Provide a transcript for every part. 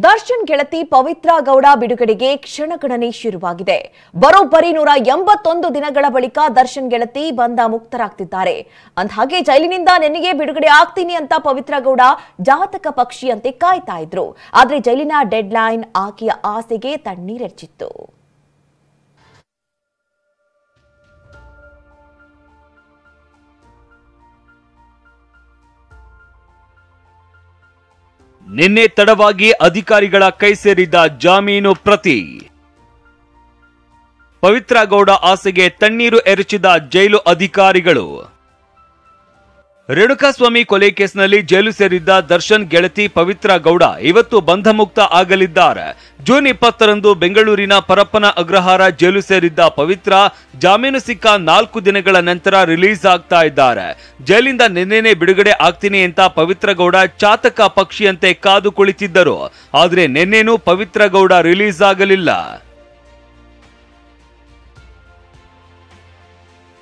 ದರ್ಶನ್ ಗೆಳತಿ ಪವಿತ್ರ ಗೌಡ ಬಿಡುಗಡೆಗೆ ಕ್ಷಣಗಣನೆ ಶುರುವಾಗಿದೆ. ಬರೋಬ್ಬರಿ 181 ದಿನಗಳ ಬಳಿಕ ದರ್ಶನ್ ಗೆಳತಿ ಬಂಧ ಮುಕ್ತರಾಗ್ತಿದ್ದಾರೆ. ಅಂದಹಾಗೆ ಜೈಲಿನಿಂದ ನೆನ್ನೆಗೆ ಬಿಡುಗಡೆ ಆಗ್ತೀನಿ ಅಂತ ಪವಿತ್ರ ಗೌಡ ಜಾತಕ ಪಕ್ಷಿಯಂತೆ ಕಾಯ್ತಾ ಇದ್ರು. ಆದ್ರೆ ಜೈಲಿನ ಡೆಡ್ ಲೈನ್ ಆಕೆಯ ಆಸೆಗೆ ತಣ್ಣೀರೆರ್ಚಿತ್ತು. ನಿನ್ನೆ ತಡವಾಗಿ ಅಧಿಕಾರಿಗಳ ಕೈ ಸೇರಿದ ಜಾಮೀನು ಪ್ರತಿ. ಪವಿತ್ರ ಗೌಡ ಆಸೆಗೆ ತಣ್ಣೀರು ಎರಚಿದ ಜೈಲು ಅಧಿಕಾರಿಗಳು. ರೇಣುಕಾಸ್ವಾಮಿ ಕೊಲೆ ಕೇಸ್ನಲ್ಲಿ ಜೈಲು ಸೇರಿದ್ದ ದರ್ಶನ್ ಗೆಳತಿ ಪವಿತ್ರ ಗೌಡ ಇವತ್ತು ಬಂಧಮುಕ್ತ ಆಗಲಿದ್ದಾರೆ. ಜೂನ್ 20ರಂದು ಬೆಂಗಳೂರಿನ ಪರಪ್ಪನ ಅಗ್ರಹಾರ ಜೈಲು ಸೇರಿದ್ದ ಪವಿತ್ರ ಜಾಮೀನು ಸಿಕ್ಕ 4 ದಿನಗಳ ನಂತರ ರಿಲೀಸ್ ಆಗ್ತಾ ಇದ್ದಾರೆ. ಜೈಲಿಂದ ನಿನ್ನೆನೆ ಬಿಡುಗಡೆ ಆಗ್ತೀನಿ ಅಂತ ಪವಿತ್ರ ಗೌಡ ಚಾತಕ ಪಕ್ಷಿಯಂತೆ ಕಾದು ಕುಳಿತಿದ್ದರು. ಆದ್ರೆ ನಿನ್ನೆನೂ ಪವಿತ್ರ ಗೌಡ ರಿಲೀಸ್ ಆಗಲಿಲ್ಲ.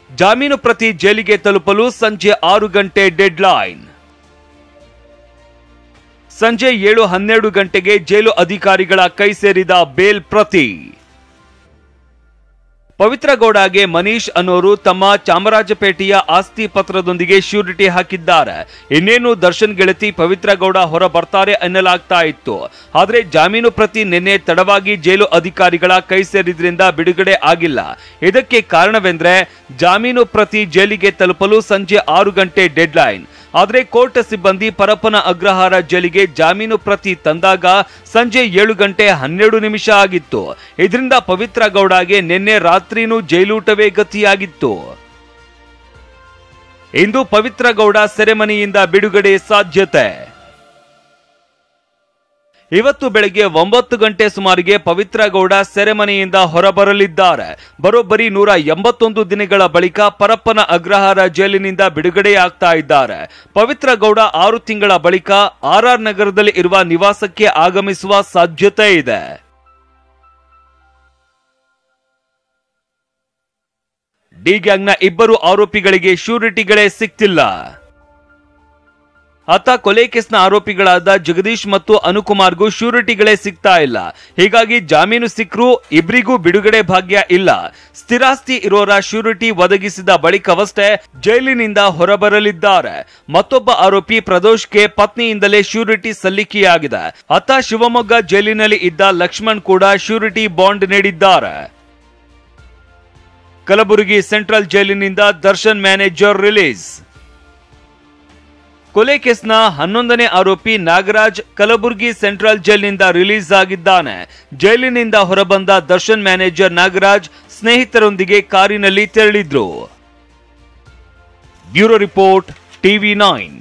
ಜಾಮೀನು ಪ್ರತಿ ಜೈಲಿಗೆ ತಲುಪಲು ಸಂಜೆ 6 ಗಂಟೆ ಡೆಡ್ ಲೈನ್. ಸಂಜೆ 7:12 ಗಂಟೆಗೆ ಜೈಲು ಅಧಿಕಾರಿಗಳ ಕೈ ಸೇರಿದ ಬೇಲ್ ಪ್ರತಿ. ಪವಿತ್ರ ಗೌಡಗೆ ಮನೀಶ್ ಅನ್ನೋರು ತಮ್ಮ ಚಾಮರಾಜಪೇಟೆಯ ಆಸ್ತಿ ಪತ್ರದೊಂದಿಗೆ ಶ್ಯೂರಿಟಿ ಹಾಕಿದ್ದಾರೆ. ಇನ್ನೇನು ದರ್ಶನ್ ಗೆಳತಿ ಪವಿತ್ರ ಗೌಡ ಹೊರ ಬರ್ತಾರೆ ಎನ್ನಲಾಗ್ತಾ ಇತ್ತು. ಆದ್ರೆ ಜಾಮೀನು ಪ್ರತಿ ನಿನ್ನೆ ತಡವಾಗಿ ಜೈಲು ಅಧಿಕಾರಿಗಳ ಕೈ ಸೇರಿದ್ರಿಂದ ಬಿಡುಗಡೆ ಆಗಿಲ್ಲ. ಇದಕ್ಕೆ ಕಾರಣವೆಂದ್ರೆ ಜಾಮೀನು ಪ್ರತಿ ಜೈಲಿಗೆ ತಲುಪಲು ಸಂಜೆ 6 ಗಂಟೆ ಡೆಡ್ ಲೈನ್. ಆದ್ರೆ ಕೋರ್ಟ್ ಸಿಬ್ಬಂದಿ ಪರಪ್ಪನ ಅಗ್ರಹಾರ ಜೈಲಿಗೆ ಜಾಮೀನು ಪ್ರತಿ ತಂದಾಗ ಸಂಜೆ 7 ಗಂಟೆ 12 ನಿಮಿಷ ಆಗಿತ್ತು. ಇದರಿಂದ ಪವಿತ್ರ ಗೌಡಗೆ ನಿನ್ನೆ ರಾತ್ರಿನೂ ಜೈಲೂಟವೇ ಗತಿಯಾಗಿತ್ತು. ಇಂದು ಪವಿತ್ರ ಗೌಡ ಸೆರೆಮನೆಯಿಂದ ಬಿಡುಗಡೆ ಸಾಧ್ಯತೆ. ಇವತ್ತು ಬೆಳಗ್ಗೆ 9 ಗಂಟೆ ಸುಮಾರಿಗೆ ಪವಿತ್ರ ಗೌಡ ಸೆರೆಮನೆಯಿಂದ ಹೊರಬರಲಿದ್ದಾರೆ. ಬರೋಬ್ಬರಿ 181 ದಿನಗಳ ಬಳಿಕ ಪರಪ್ಪನ ಅಗ್ರಹಾರ ಜೈಲಿನಿಂದ ಬಿಡುಗಡೆಯಾಗ್ತಾ ಇದ್ದಾರೆ. ಪವಿತ್ರ ಗೌಡ 6 ತಿಂಗಳ ಬಳಿಕ ಆರ್ಆರ್ ನಗರದಲ್ಲಿ ಇರುವ ನಿವಾಸಕ್ಕೆ ಆಗಮಿಸುವ ಸಾಧ್ಯತೆ ಇದೆ. ಡಿ ಗ್ಯಾಂಗ್ನ 2 ಆರೋಪಿಗಳಿಗೆ ಶ್ಯೂರಿಟಿಗಳೇ ಸಿಕ್ತಿಲ್ಲ. ಆತ ಕೊಲೆ ಕೇಸ್ನ ಆರೋಪಿಗಳಾದ ಜಗದೀಶ್ ಮತ್ತು ಅನುಕುಮಾರ್ಗೂ ಶ್ಯೂರಿಟಿಗಳೇ ಸಿಗ್ತಾ ಇಲ್ಲ. ಹೀಗಾಗಿ ಜಾಮೀನು ಸಿಕ್ಕರೂ ಇಬ್ಬರಿಗೂ ಬಿಡುಗಡೆ ಭಾಗ್ಯ ಇಲ್ಲ. ಸ್ಥಿರಾಸ್ತಿ ಇರೋರ ಶ್ಯೂರಿಟಿ ಒದಗಿಸಿದ ಬಳಿಕವಷ್ಟೇ ಜೈಲಿನಿಂದ ಹೊರಬರಲಿದ್ದಾರೆ. ಮತ್ತೊಬ್ಬ ಆರೋಪಿ ಪ್ರದೋಷ್ಗೆ ಪತ್ನಿಯಿಂದಲೇ ಶ್ಯೂರಿಟಿ ಸಲ್ಲಿಕೆಯಾಗಿದೆ. ಆತ ಶಿವಮೊಗ್ಗ ಜೈಲಿನಲ್ಲಿ ಇದ್ದ ಲಕ್ಷ್ಮಣ್ ಕೂಡ ಶ್ಯೂರಿಟಿ ಬಾಂಡ್ ನೀಡಿದ್ದಾರೆ. ಕಲಬುರಗಿ ಸೆಂಟ್ರಲ್ ಜೈಲಿನಿಂದ ದರ್ಶನ್ ಮ್ಯಾನೇಜರ್ ರಿಲೀಸ್. ಕೊಲೆ ಕೇಸ್ನ 11ನೇ ಆರೋಪಿ ನಾಗರಾಜ್ ಕಲಬುರಗಿ ಸೆಂಟ್ರಲ್ ಜೈಲಿನಿಂದ ರಿಲೀಸ್ ಆಗಿದ್ದಾನೆ. ಜೈಲಿನಿಂದ ಹೊರಬಂದ ದರ್ಶನ್ ಮ್ಯಾನೇಜರ್ ನಾಗರಾಜ್ ಸ್ನೇಹಿತರೊಂದಿಗೆ ಕಾರಿನಲ್ಲಿ ತೆರಳಿದ್ರು. Bureau report, TV9.